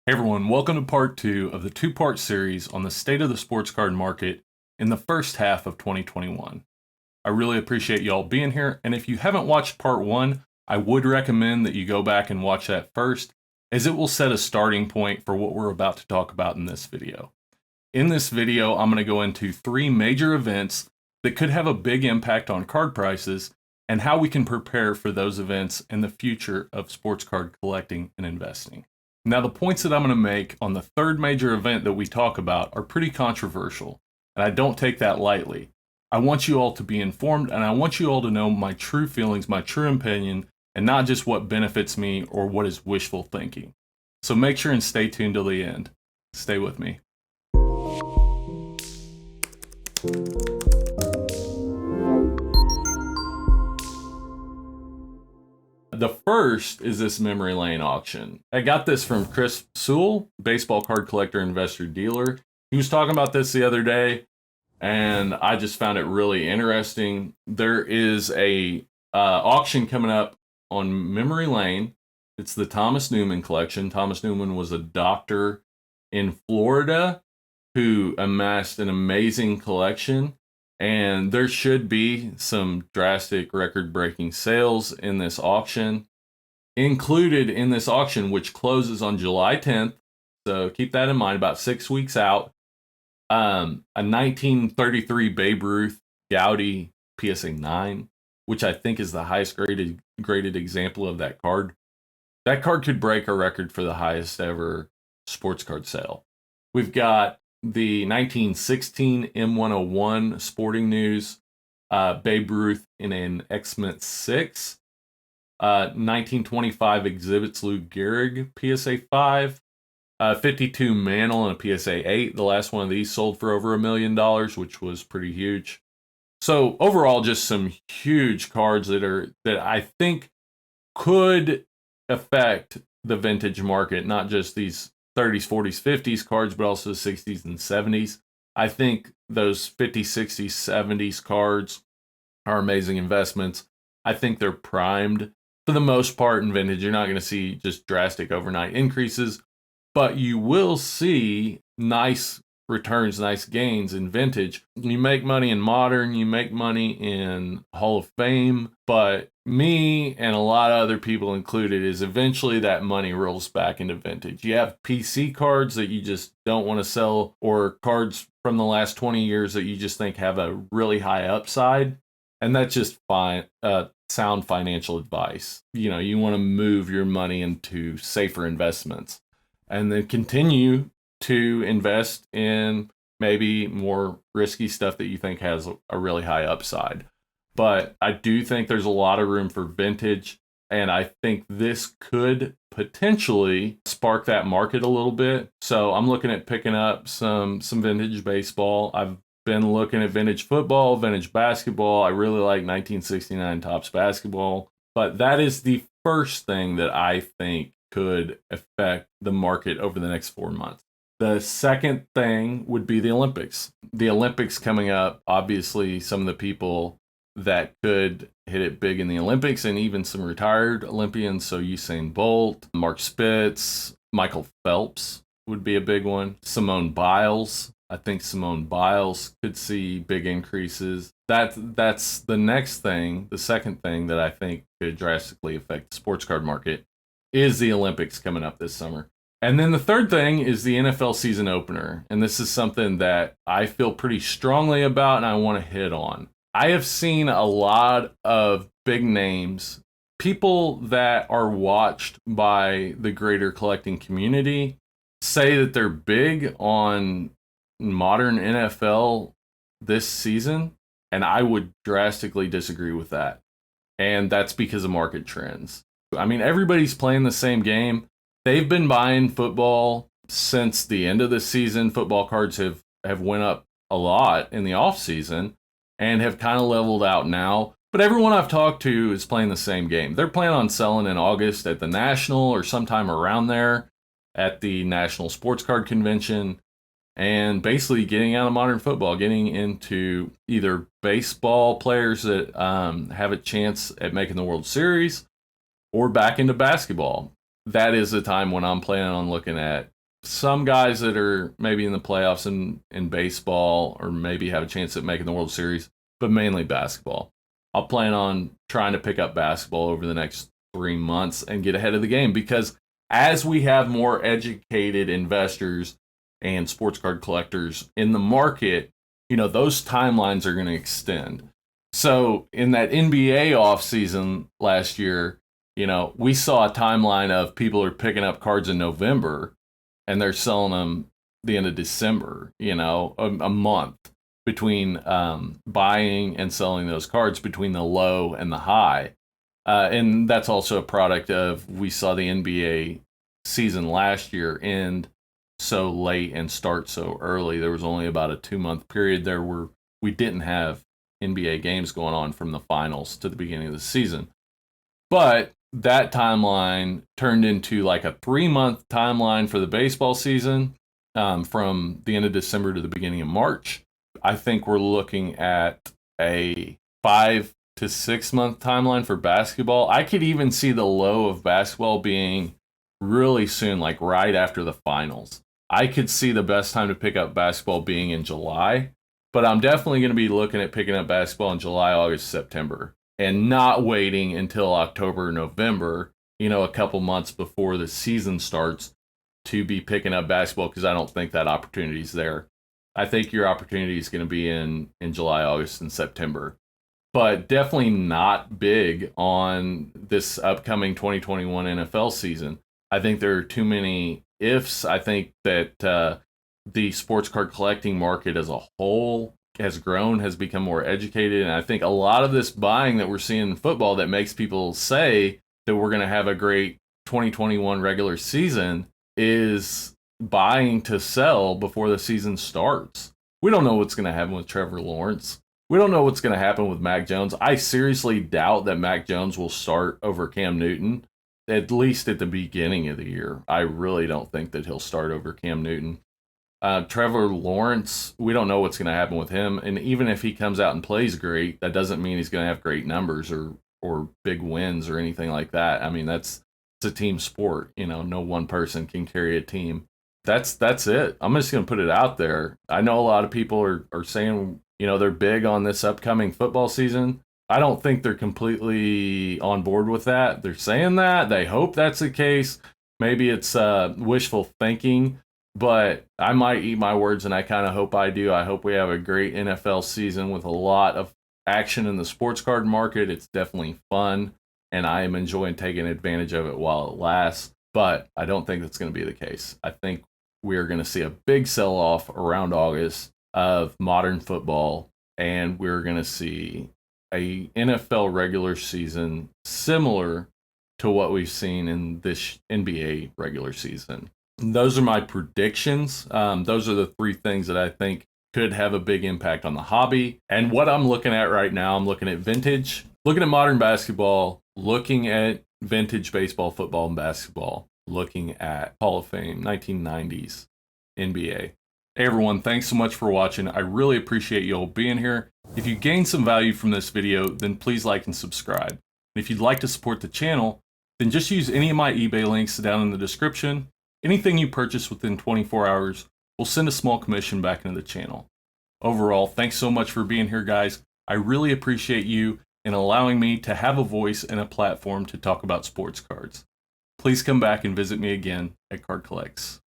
Hey everyone, welcome to part two of the two-part series on the state of the sports card market in the first half of 2021. I really appreciate y'all being here, and if you haven't watched part one, I would recommend that you go back and watch that first, as it will set a starting point for what we're about to talk about in this video. In this video, I'm going to go into three major events that could have a big impact on card prices and how we can prepare for those events in the future of sports card collecting and investing. Now, the points that I'm going to make on the third major event that we talk about are pretty controversial, and I don't take that lightly. I want you all to be informed, and I want you all to know my true feelings, my true opinion, and not just what benefits me or what is wishful thinking. So make sure and stay tuned till the end. Stay with me. The first is this memory lane auction. I got this from Chris Sewell, baseball card collector, investor, dealer. He was talking about this the other day, and I just found it really interesting. There is a auction coming up on memory lane. It's the Thomas Newman collection. Thomas Newman was a doctor in Florida who amassed an amazing collection. And there should be some drastic record-breaking sales in this auction. Included in this auction, which closes on July 10th, so keep that in mind, about 6 weeks out, a 1933 Babe Ruth Gaudy PSA 9, which I think is the highest graded example of that card. That card could break a record for the highest ever sports card sale. We've got the 1916 M101 Sporting News Babe Ruth in an X-Mint 6. 1925 Exhibits Lou Gehrig PSA 5. 52 Mantle and a PSA 8. The last one of these sold for over $1 million, which was pretty huge. So overall, just some huge cards that I think could affect the vintage market, not just these 30s, 40s, 50s cards, but also 60s and 70s. I think those 50s, 60s, 70s cards are amazing investments. I think they're primed for the most part in vintage. You're not going to see just drastic overnight increases, but you will see nice returns, nice gains in vintage. You make money in modern, you make money in Hall of Fame, but me and a lot of other people included is eventually that money rolls back into vintage. You have PC cards that you just don't want to sell, or cards from the last 20 years that you just think have a really high upside, and that's just fine. Sound financial advice. You want to move your money into safer investments and then continue to invest in maybe more risky stuff that you think has a really high upside. But I do think there's a lot of room for vintage, and I think this could potentially spark that market a little bit. So I'm looking at picking up some vintage baseball. I've been looking at vintage football, vintage basketball. I really like 1969 Topps basketball. But that is the first thing that I think could affect the market over the next 4 months. The second thing would be the Olympics. The Olympics coming up, obviously some of the people that could hit it big in the Olympics, and even some retired Olympians. So Usain Bolt, Mark Spitz, Michael Phelps would be a big one. Simone Biles. I think Simone Biles could see big increases. That's the next thing. The second thing that I think could drastically affect the sports card market is the Olympics coming up this summer. And then the third thing is the NFL season opener. And this is something that I feel pretty strongly about and I want to hit on. I have seen a lot of big names, people that are watched by the greater collecting community, say that they're big on modern NFL this season, and I would drastically disagree with that. And that's because of market trends. I mean, everybody's playing the same game. They've been buying football since the end of the season. Football cards have went up a lot in the off season and have kind of leveled out now. But everyone I've talked to is playing the same game. They're planning on selling in August at the National or sometime around there at the National Sports Card Convention, and basically getting out of modern football, getting into either baseball players that have a chance at making the World Series or back into basketball. That is the time when I'm planning on looking at some guys that are maybe in the playoffs in baseball, or maybe have a chance at making the World Series, but mainly basketball. I'll plan on trying to pick up basketball over the next 3 months and get ahead of the game, because as we have more educated investors and sports card collectors in the market, those timelines are going to extend. So in that NBA offseason last year, we saw a timeline of people are picking up cards in November and they're selling them the end of December, a month between buying and selling those cards, between the low and the high. And that's also a product of, we saw the NBA season last year end so late and start so early. There was only about a 2-month period there where we didn't have NBA games going on from the finals to the beginning of the season. But that timeline turned into like a 3-month timeline for the baseball season, from the end of December to the beginning of March. I think we're looking at a 5 to 6 month timeline for basketball. I could even see the low of basketball being really soon, like right after the finals. I could see the best time to pick up basketball being in July, but I'm definitely going to be looking at picking up basketball in July, August, September, and not waiting until October, November, a couple months before the season starts to be picking up basketball, because I don't think that opportunity is there. I think your opportunity is going to be in July, August, and September, but definitely not big on this upcoming 2021 NFL season. I think there are too many ifs. I think that the sports card collecting market as a whole has grown, has become more educated, and I think a lot of this buying that we're seeing in football that makes people say that we're going to have a great 2021 regular season is buying to sell before the season starts. We don't know what's going to happen with Trevor Lawrence. We don't know what's going to happen with Mac Jones. I seriously doubt that Mac Jones will start over Cam Newton, at least at the beginning of the year. I really don't think that he'll start over Cam Newton. Trevor Lawrence, we don't know what's going to happen with him. And even if he comes out and plays great, that doesn't mean he's going to have great numbers or big wins or anything like that. I mean, it's a team sport. No one person can carry a team. That's it. I'm just going to put it out there. I know a lot of people are saying, they're big on this upcoming football season. I don't think they're completely on board with that. They're saying that. They hope that's the case. Maybe it's wishful thinking, but I might eat my words, and I kind of hope I do. I hope we have a great NFL season with a lot of action in the sports card market. It's definitely fun, and I am enjoying taking advantage of it while it lasts, but I don't think that's going to be the case. I think we're going to see a big sell-off around August of modern football, and we're going to see a NFL regular season similar to what we've seen in this NBA regular season. And those are my predictions. Those are the 3 things that I think could have a big impact on the hobby. And what I'm looking at right now, I'm looking at vintage, looking at modern basketball, looking at vintage baseball, football, and basketball, looking at Hall of Fame, 1990s NBA. Hey everyone, thanks so much for watching. I really appreciate you all being here. If you gained some value from this video, then please like and subscribe. And if you'd like to support the channel, then just use any of my eBay links down in the description. Anything you purchase within 24 hours will send a small commission back into the channel. Overall, thanks so much for being here, guys. I really appreciate you and allowing me to have a voice and a platform to talk about sports cards. Please come back and visit me again at CardCollex.